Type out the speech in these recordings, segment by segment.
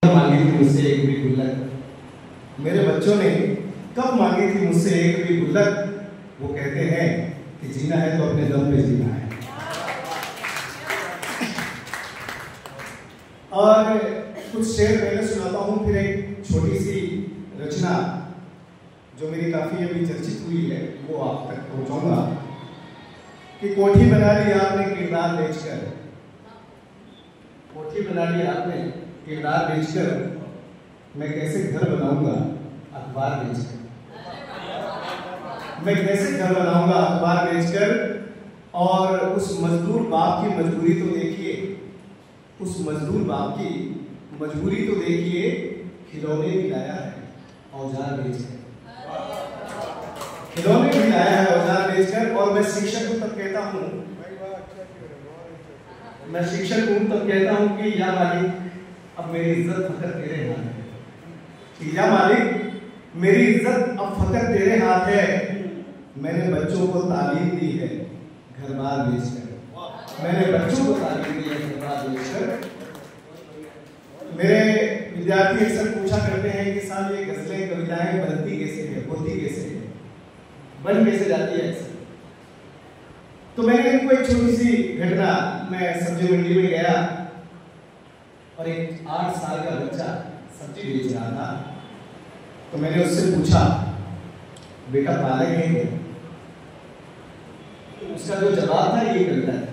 मांगी थी मुझसे एक भी गुल्लक, मेरे बच्चों ने कब मांगी थी मुझसे एक भी गुल्लक। वो कहते हैं कि जीना है तो अपने दम पे जीना है। और कुछ शेर पहले सुनाता हूँ, फिर एक छोटी सी रचना जो मेरी काफी अभी चर्चित हुई है वो आप तक पहुंचाऊंगा। कि कोठी बना ली आपने किरदार बेचकर, कोठी बना ली आपने किरदार बेचकर, मैं कैसे घर बनाऊंगा अखबार बेचकर, मैं कैसे घर बनाऊंगा अखबार बेचकर। और उस मजदूर बाप की मजबूरी तो देखिए, उस मजदूर बाप की मजबूरी तो देखिए, खिलौने भी लाया है औजार बेचकर, खिलौने भी लाया है औजार बेचकर। और मैं शिक्षक हूं तब कहता हूं, मैं शिक्षक हूं तब कहता हूं कि या मालिक अब मेरी इज्जत फकर तेरे हाथ है, कि या मालिक मेरी इज्जत अब फकर तेरे हाथ है। मैंने बच्चों को तालीम दी है घर बार बेचकर, मैंने बच्चों को तालीम दी है घर बार बेचकर। मेरे विद्यार्थी अक्सर पूछा करते हैं कि साहब ये गजलें कविताएं बनती कैसे है, होती कैसे है, बन कैसे जाती है अक्सर। तो मैंने इनको एक छोटी सी घटना, मैं सब्जी मंडी में गया और एक 8 साल का बच्चा सब्जी बेच रहा था। तो मैंने उससे पूछा बेटा पालक है क्या? उसका जो जवाब था ये कविता था।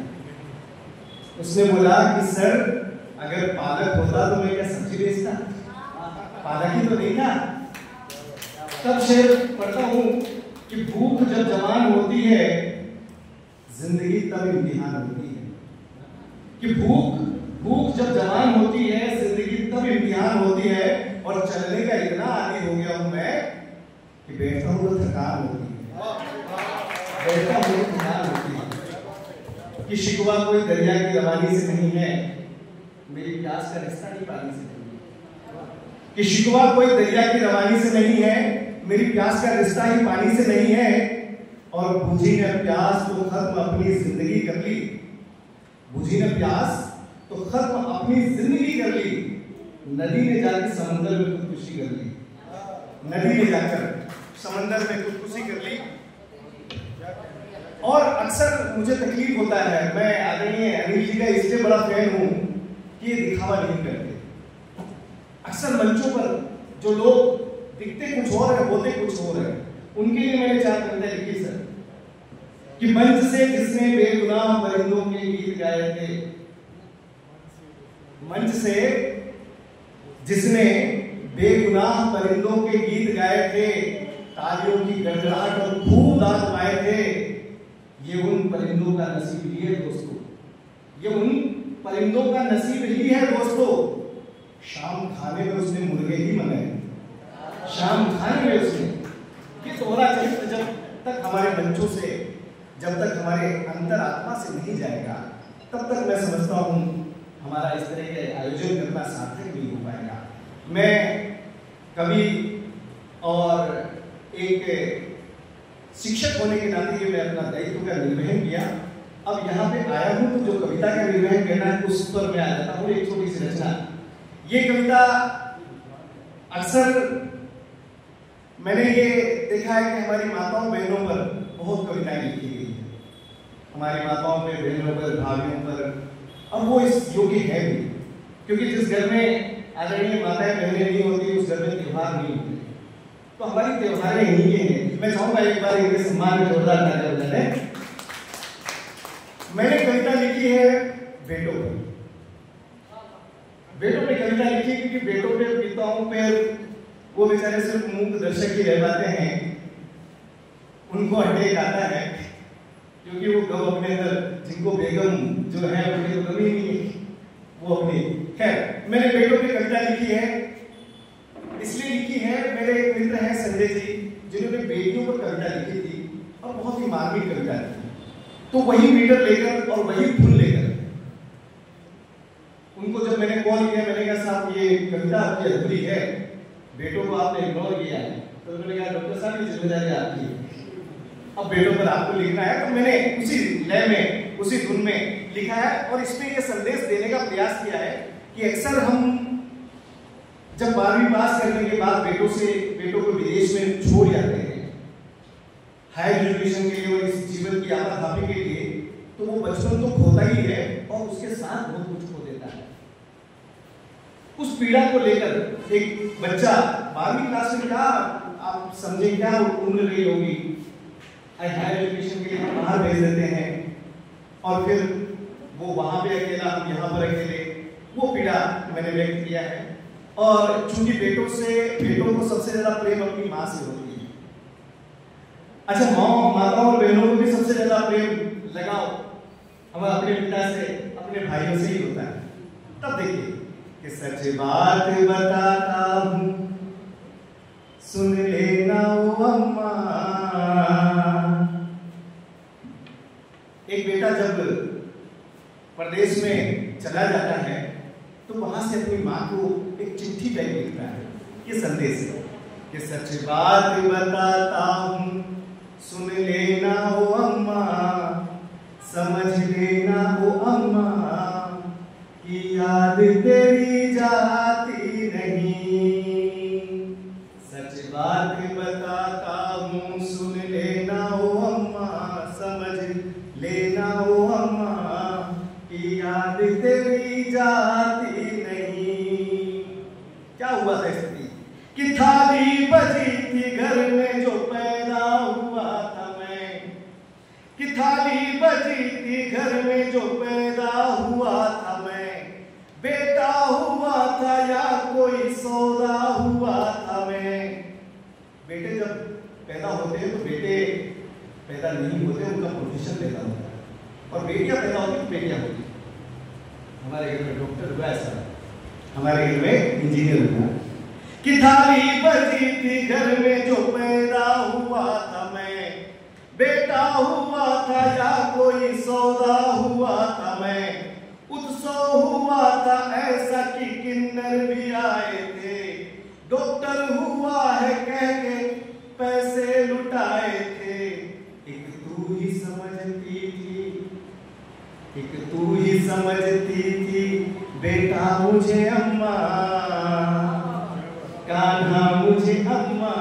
उसने बोला कि सर अगर पालक होता तो मैं क्या सब्जी बेचता, पालक ही तो नहीं था। तब शेर पढ़ता हूं कि भूख जब जवान होती है जिंदगी तब इम्तिहान होती है, कि भूख जब जवान होती है जिंदगी तब इम्तिहान होती है। और चलने का इतना आदी हो गया हूं मैं कि बैठता हूं तो थकान होती है, बैठता हूं तो थकान होती है। कि शिकवा कोई दरिया की रवानी से नहीं है, मेरी प्यास का रिश्ता ही पानी से नहीं है। कि शिकवा कोई दरिया की रवानी से नहीं है, मेरी प्यास का रिश्ता ही पानी से नहीं है। और बुझी ने प्यास तो खत्म अपनी जिंदगी कर ली, बुझी ने प्यास तो खत्म अपनी जिंदगी कर ली। नदी ने जाकर समंदर में खुदकुशी कर ली, नदी ने जाकर समंदर में खुदकुशी कर ली। और अक्सर मुझे तकलीफ होता है, मैं आदरणीय अनिल जी का इसलिए बड़ा फैन हूं कि ये दिखावा नहीं करते। अक्सर मंचों पर जो लोग दिखते कुछ और है होते कुछ और है, उनके लिए मैंने 4 कविता लिखी सर। कि मंच से जिसने बेगुनाह परिंदों के गीत गाए थे, मंच से जिसने बेगुनाह परिंदों के गीत गाए थे, तालियों की गड़गड़ाहट और खूब दाद पाए थे, ये उन परिंदों का नसीब ही है दोस्तों, ये उन परिंदों का नसीब ही है दोस्तों। शाम खाने में उसने मुर्गे ही बनाए, शाम खाने में उसने। ये दोहरा चरित्र जब तक हमारे बच्चों से, जब तक हमारे अंतर आत्मा से नहीं जाएगा, तब तक मैं समझता हूं हमारा इस तरह के आयोजन करना सार्थक नहीं हो पाएगा। मैं कवि और एक शिक्षक होने के नाते मैं अपना दायित्व का निर्वहन किया। अब यहाँ पे आया हूं तो जो कविता का निर्वहन करना है उस पर मैं आ जाता हूँ। एक छोटी सी रचना, ये कविता अक्सर मैंने ये देखा है कि हमारी माताओं बहनों पर बहुत कविताएं लिखी गई है, हमारी माताओं पर, बहनों पर, भाभियों पर। और वो इस योग्य है भी, क्योंकि जिस घर में आदरणीय माताएं बहनें नहीं होती उस घर में त्योहार नहीं होते। तो हमारी त्योहारें ही ये हैं। मैं चाहूंगा एक बार इनके सम्मान में जोरदार तालियां बजाएं। मैंने कविता लिखी है बेटों पर, बेटों पे कविता लिखी क्योंकि बेटों पे, पिताओं पे वो बेचारे सिर्फ मूक दर्शक ही रह पाते हैं, उनको अटैक आता है क्योंकि वो गम अपने अंदर, जिनको बेगम जो है उनकी तो गम ही नहीं है, वो अपनी। खैर, मैंने बेटों पे कविता लिखी है, इसलिए लिखी है, मेरे एक मित्र हैं संजय जी जिन्होंने बेटियों पर कविता लिखी थी और बहुत ही मार्मिक कविता लिखी। तो वही मीटर लेकर और वही धुन लेकर उनको जब मैंने कॉल किया, मैंने कहा साहब ये कविता आपकी अधूरी है, बेटों को आपने इग्नोर किया है। तो उन्होंने कहा डॉक्टर साहब ये जिम्मेदारी आपकी है, अब बेटों पर आपको लिखना है। तो मैंने उसी लय में, उसी धुन में लिखा है और इसमें यह संदेश देने का प्रयास किया है कि अक्सर हम जब 12वीं पास करने के बाद बेटों को विदेश में छोड़ जाते हैं हायर एजुकेशन के लिए और इस जीवन की आपाधापी के लिए, तो वो बचपन तो खोता ही है और उसके साथ बहुत कुछ खो देता है। उस पीड़ा को लेकर एक बच्चा 12वीं क्लास में, क्या आप समझे क्या उम्र रही होगी, हायर एजुकेशन के लिए बाहर भेज देते हैं और फिर वो वहां पे अकेला, हम यहाँ पर अकेले, वो पीड़ा मैंने व्यक्त किया है। और चूंकि बेटों को सबसे ज्यादा प्रेम अपनी माँ से होती है। अच्छा, माताओं और बहनों को भी सबसे ज्यादा प्रेम लगाओ हमारे अपने पिता से, अपने भाइयों से ही होता है। तब देखिए कि सच बात बताता हूं सुन लेना ओ अम्मा। एक बेटा जब प्रदेश में चला जाता है तो वहां से अपनी माँ को एक चिट्ठी टाइप लिखता है, ये संदेश है कि सच बात बताता हूं सुन लेना ओ अम्मा, समझ लेना ओ अम्मा कि याद तेरी जाती नहीं। सच बात बताता हूं सुन लेना ओ अम्मा, समझ लेना ओ अम्मा कि याद तेरी जाती नहीं। क्या हुआ था स्थिति कि थाली बजी थी घर में जो पैदा हुआ था मैं, कि थाली बजी थी घर में जो पैदा हुआ था मैं, बेटा हुआ था या कोई सौदा हुआ था मैं। बेटे जब पैदा होते हैं तो बेटे पैदा नहीं होते, उनका प्रोफेशन पैदा होता है, और बेटियां पैदा होती तो बेटियां होती। हमारे घर में डॉक्टर हुआ ऐसा, हमारे घर में इंजीनियर हुआ। कि थाली बजी थी घर में जो पैदा हुआ था मैं, बेटा हुआ था या कोई सौदा हुआ था मैं, उत्सव हुआ था ऐसा कि किन्नर भी आए थे, डॉक्टर हुआ है कह के पैसे लुटाए थे। एक तू ही समझती थी, एक तू ही समझती थी बेटा मुझे अम्मा, कान्हा मुझे अम्मा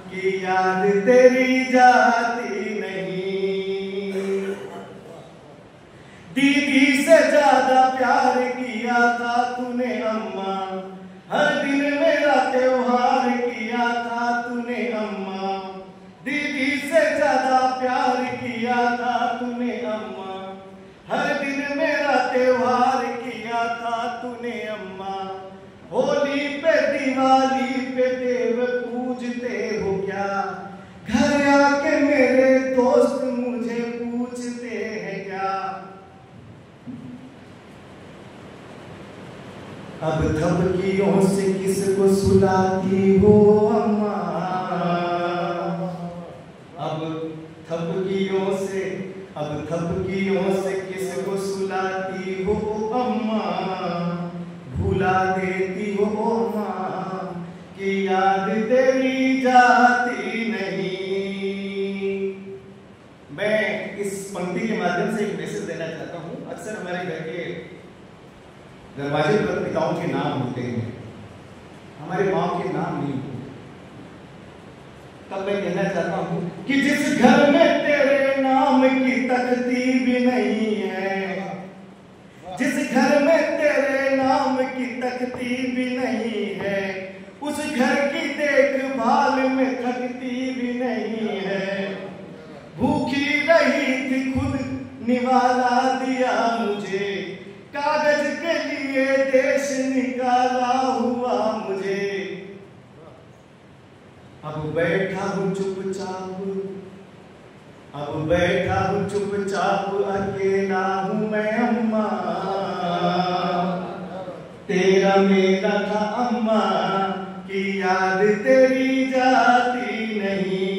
की याद तेरी जाती नहीं। दीदी से ज्यादा प्यार किया था तूने अम्मा, हर दिन मेरा त्योहार किया था तूने अम्मा। दीदी से ज्यादा प्यार किया था तूने अम्मा, हर दिन मेरा त्योहार किया था तूने अम्मा। होली पे दिवाली पे देव पूजते हो क्या, घर आके मेरे दोस्त मुझे पूछते हैं क्या। अब थपकियों से किसको सुलाती हो अम्मा, अब थपकियों से किसको सुलाती हो अम्मा, भुला देती हो माँ कि याद तेरी जाती नहीं। मैं इस पंक्ति के माध्यम से एक मैसेज देना चाहता हूँ। अक्सर हमारे घर के दरवाजे पर पिताओं के नाम होते हैं, हमारे माँ के नाम नहीं होते। तब मैं कहना चाहता हूँ कि जिस घर में तेरे नाम की तख्ती भी नहीं है, जिस घर में तेरे नाम की तख्ती भी नहीं है, उस घर की देखभाल में थकती भी नहीं है। भूखी रही थी खुद निवाला दिया मुझे, कागज के लिए देश निकाला हुआ मुझे। अब बैठा हूँ चुपचाप, अब बैठा हूँ चुपचाप, अकेला हूँ मैं अम्मा, तेरा मेरा था अम्मा की याद तेरी जाती नहीं।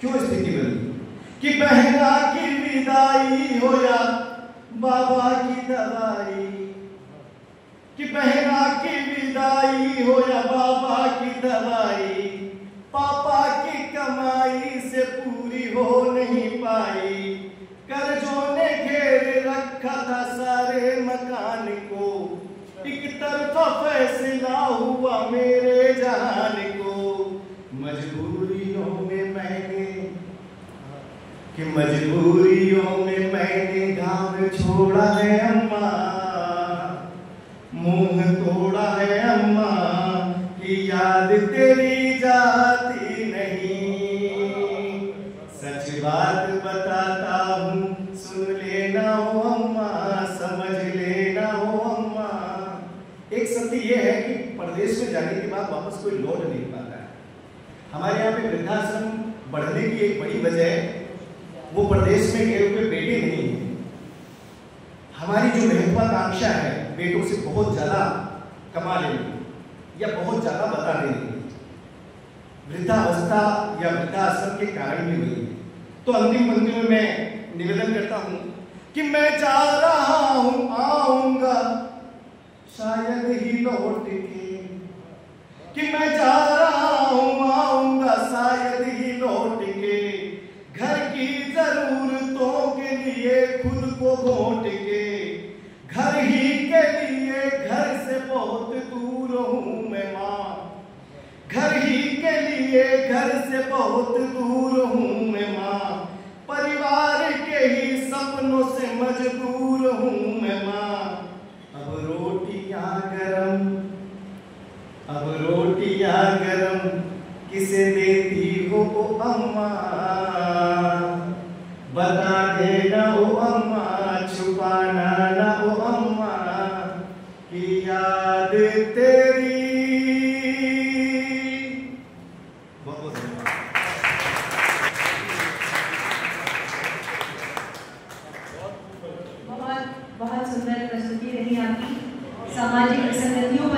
क्यों स्थिति बनी कि बहना की विदाई हो या बाबा की दवाई, कि बहना की विदाई हो या बाबा की दवाई, पापा की कमाई से पूरी हो नहीं पाई। कर्जों ने घेर रखा था सारे मकान को, एक तरफा फैसला हुआ मेरे जान को, मजबूरियों में मैंने गाँव छोड़ा है अम्मा, मुंह तोड़ा है अम्मा की याद तेरी जाती नहीं। सच बात बताता हूँ सुन लेना हो अम्मा, समझ लेना हो अम्मा। एक सत्य यह है कि परदेश में जाने के बाद वापस कोई लौट नहीं पाता है। हमारे यहाँ पे वृद्धाश्रम बढ़ने की एक बड़ी वजह वो परदेश में गए हुए बेटे नहीं है। हमारी जो महत्वाकांक्षा है बेटों से बहुत ज्यादा कमा लेनी या बहुत ज्यादा बता देनी, वृद्धावस्था या वृद्धाश्रम के कारण भी हुई। तो अंतिम पंक्ति में मैं निवेदन करता हूं कि मैं जा रहा हूं आऊंगा शायद ही लौट के, कि मैं जा रहा हूं आऊंगा शायद ही लौट के, घर की जरूरतों के लिए खुद को घोट के, घर ही के लिए घर से बहुत दूर हूं मैं माँ, घर ही के लिए घर से बहुत दूर हूं मैं माँ, परिवार के ही सपनों से मजबूर हूं मैं माँ। अब रोटियां गरम किसे देती हो अम्मा, बता देना हो अम्मा, छुपाना ना हो अम्मा की याद तेरी। बहुत बहुत धन्यवाद। बहुत सुंदर प्रस्तुति रही आपकी। सामाजिक संगतियों